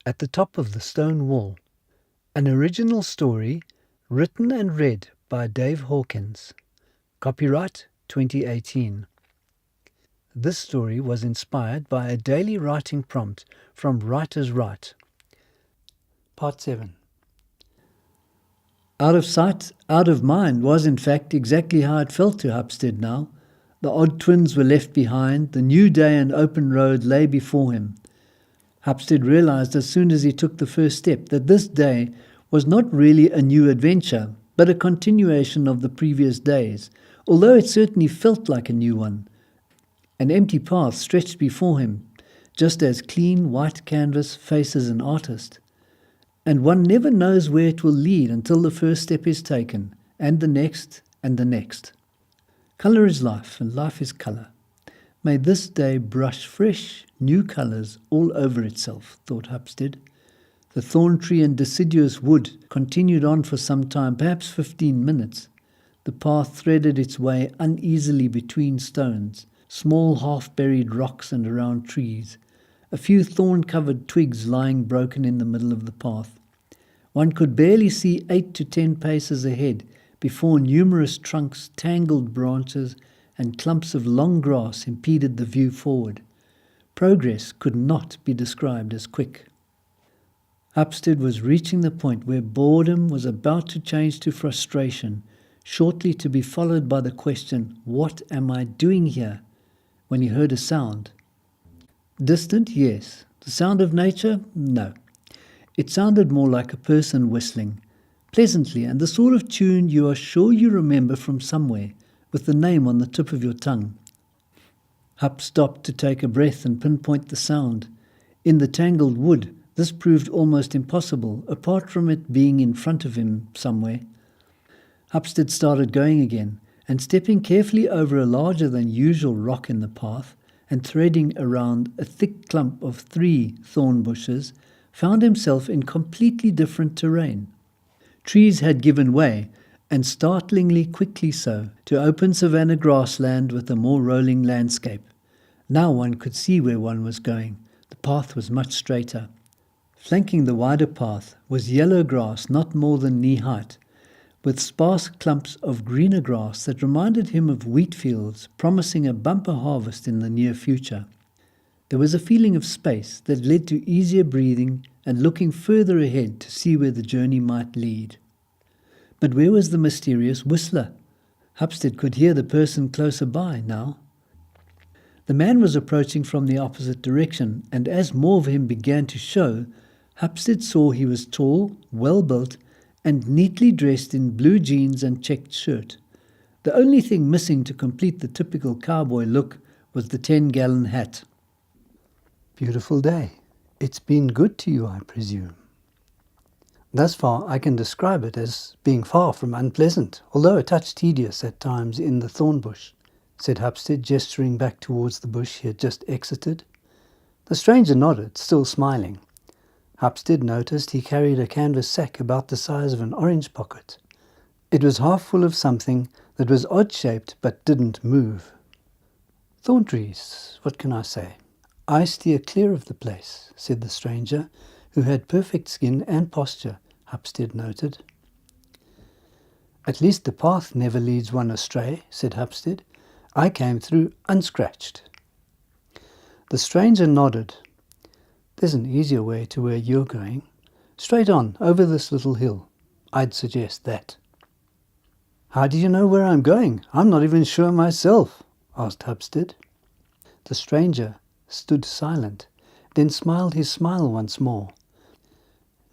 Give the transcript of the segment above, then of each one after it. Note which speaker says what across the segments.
Speaker 1: at the top of the stone wall. An original story written and read by Dave Hawkins. Copyright 2018. This story was inspired by a daily writing prompt from Writer's Right. Part 7. Out of sight, out of mind was in fact exactly how it felt to Hupstead now. The odd twins were left behind, the new day and open road lay before him. Hupstead realized as soon as he took the first step that this day was not really a new adventure, but a continuation of the previous days, although it certainly felt like a new one. An empty path stretched before him, just as clean white canvas faces an artist. And one never knows where it will lead until the first step is taken, and the next, and the next. Colour is life, and life is colour. May this day brush fresh, new colours all over itself, thought Hupstead. The thorn tree and deciduous wood continued on for some time, perhaps 15 minutes. The path threaded its way uneasily between stones, small half-buried rocks and around trees, a few thorn-covered twigs lying broken in the middle of the path. One could barely see 8 to 10 paces ahead before numerous trunks, tangled branches, and clumps of long grass impeded the view forward. Progress could not be described as quick. Hupstead was reaching the point where boredom was about to change to frustration, shortly to be followed by the question, "What am I doing here?" when he heard a sound. Distant, yes. The sound of nature? No. It sounded more like a person whistling, pleasantly, and the sort of tune you are sure you remember from somewhere, with the name on the tip of your tongue. Hup stopped to take a breath and pinpoint the sound. In the tangled wood, this proved almost impossible, apart from it being in front of him somewhere. Hupstead started going again, and stepping carefully over a larger than usual rock in the path, and threading around a thick clump of 3 thorn bushes, found himself in completely different terrain. Trees had given way, and startlingly quickly so, to open savanna grassland with a more rolling landscape. Now one could see where one was going. The path was much straighter. Flanking the wider path was yellow grass not more than knee-height, with sparse clumps of greener grass that reminded him of wheat fields promising a bumper harvest in the near future. There was a feeling of space that led to easier breathing and looking further ahead to see where the journey might lead. But where was the mysterious whistler? Hupstead could hear the person closer by now. The man was approaching from the opposite direction, and as more of him began to show, Hupstead saw he was tall, well-built, and neatly dressed in blue jeans and checked shirt. The only thing missing to complete the typical cowboy look was the 10-gallon hat. Beautiful day. It's been good to you, I presume. Thus far I can describe it as being far from unpleasant, although a touch tedious at times in the thorn bush, said Hupstead, gesturing back towards the bush he had just exited. The stranger nodded, still smiling. Hupstead noticed he carried a canvas sack about the size of an orange pocket. It was half full of something that was odd-shaped but didn't move. Thorn trees, what can I say? I steer clear of the place, said the stranger, who had perfect skin and posture, Hupstead noted. At least the path never leads one astray, said Hupstead. I came through unscratched. The stranger nodded. There's an easier way to where you're going. Straight on, over this little hill. I'd suggest that. How do you know where I'm going? I'm not even sure myself, asked Hupstead. The stranger stood silent, then smiled his smile once more.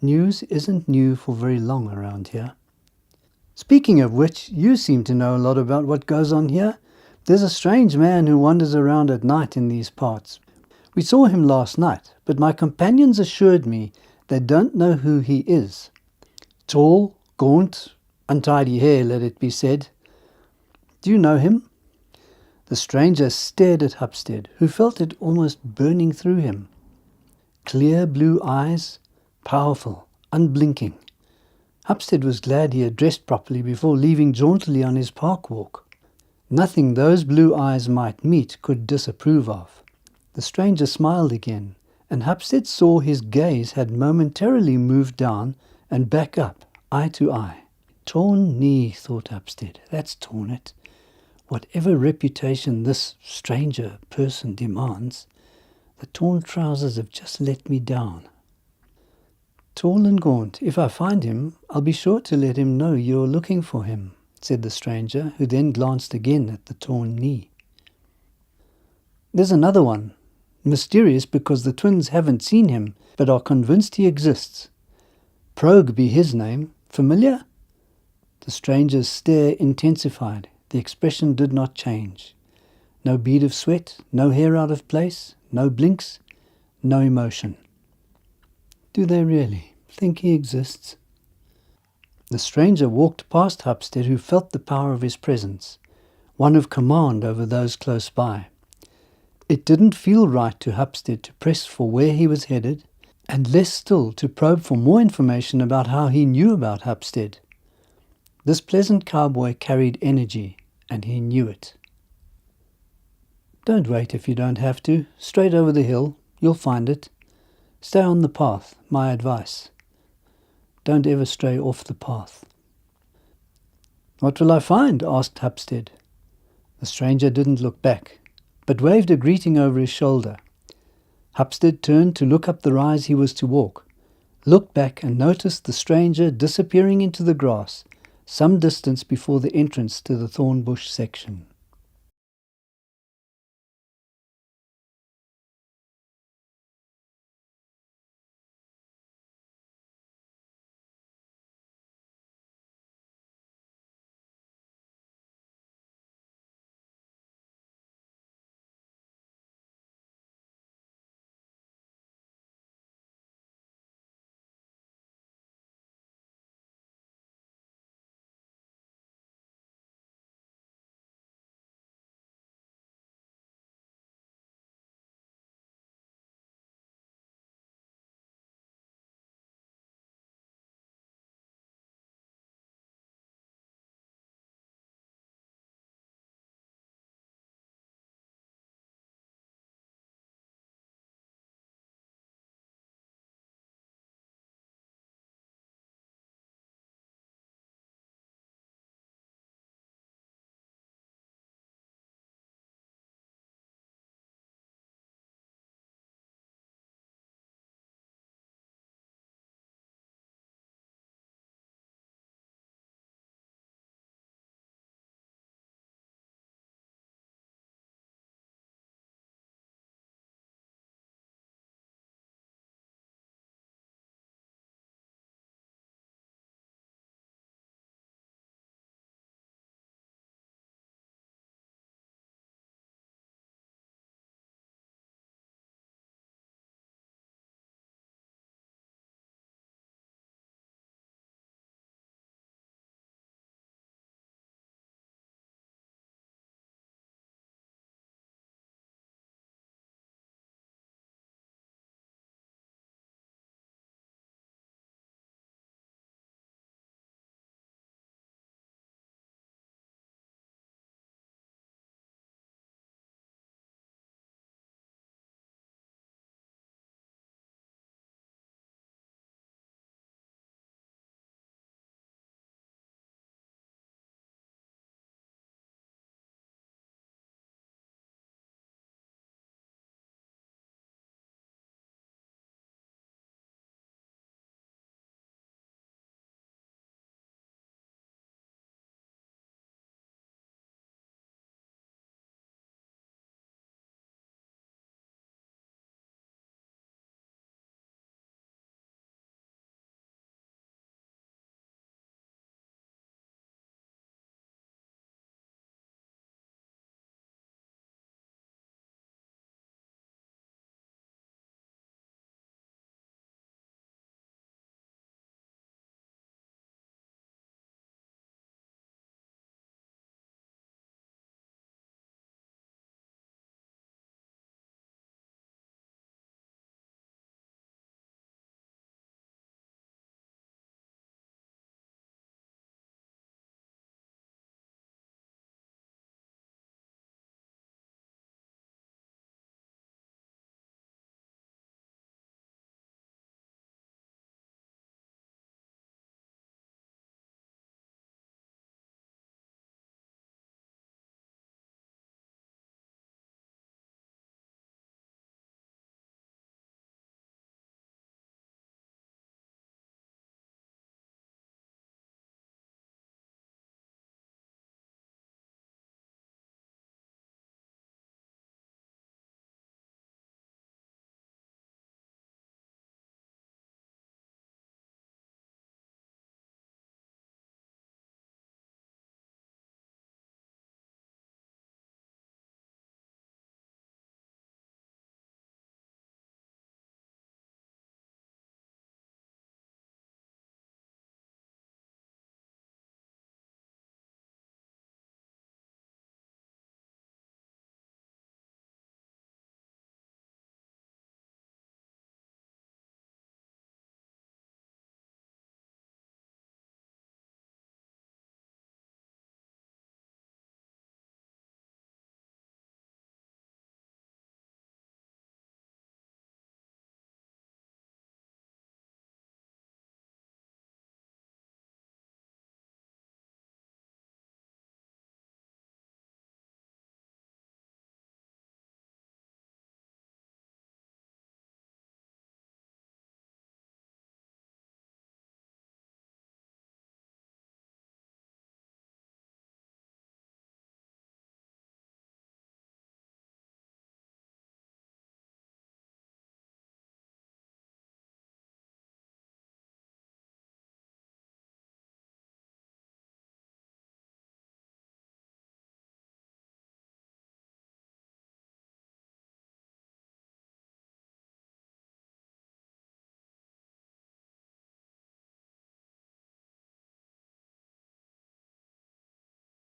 Speaker 1: News isn't new for very long around here. Speaking of which, you seem to know a lot about what goes on here. There's a strange man who wanders around at night in these parts. We saw him last night, but my companions assured me they don't know who he is. Tall, gaunt, untidy hair, let it be said. Do you know him? The stranger stared at Hupstead, who felt it almost burning through him. Clear blue eyes, powerful, unblinking. Hupstead was glad he had dressed properly before leaving jauntily on his park walk. Nothing those blue eyes might meet could disapprove of. The stranger smiled again, and Hupstead saw his gaze had momentarily moved down and back up, eye to eye. Torn knee, thought Hupstead. That's torn it. Whatever reputation this stranger person demands, the torn trousers have just let me down. Tall and gaunt, if I find him, I'll be sure to let him know you're looking for him, said the stranger, who then glanced again at the torn knee. There's another one, mysterious because the twins haven't seen him, but are convinced he exists. Progg be his name. Familiar? The stranger's stare intensified. The expression did not change. No bead of sweat, no hair out of place, no blinks, no emotion. Do they really think he exists? The stranger walked past Hupstead, who felt the power of his presence, one of command over those close by. It didn't feel right to Hupstead to press for where he was headed, and less still to probe for more information about how he knew about Hupstead. This pleasant cowboy carried energy, and he knew it. Don't wait if you don't have to. Straight over the hill. You'll find it. Stay on the path, my advice. Don't ever stray off the path. What will I find? Asked Hupstead. The stranger didn't look back, but waved a greeting over his shoulder. Hupstead turned to look up the rise he was to walk, looked back and noticed the stranger disappearing into the grass some distance before the entrance to the thorn bush section.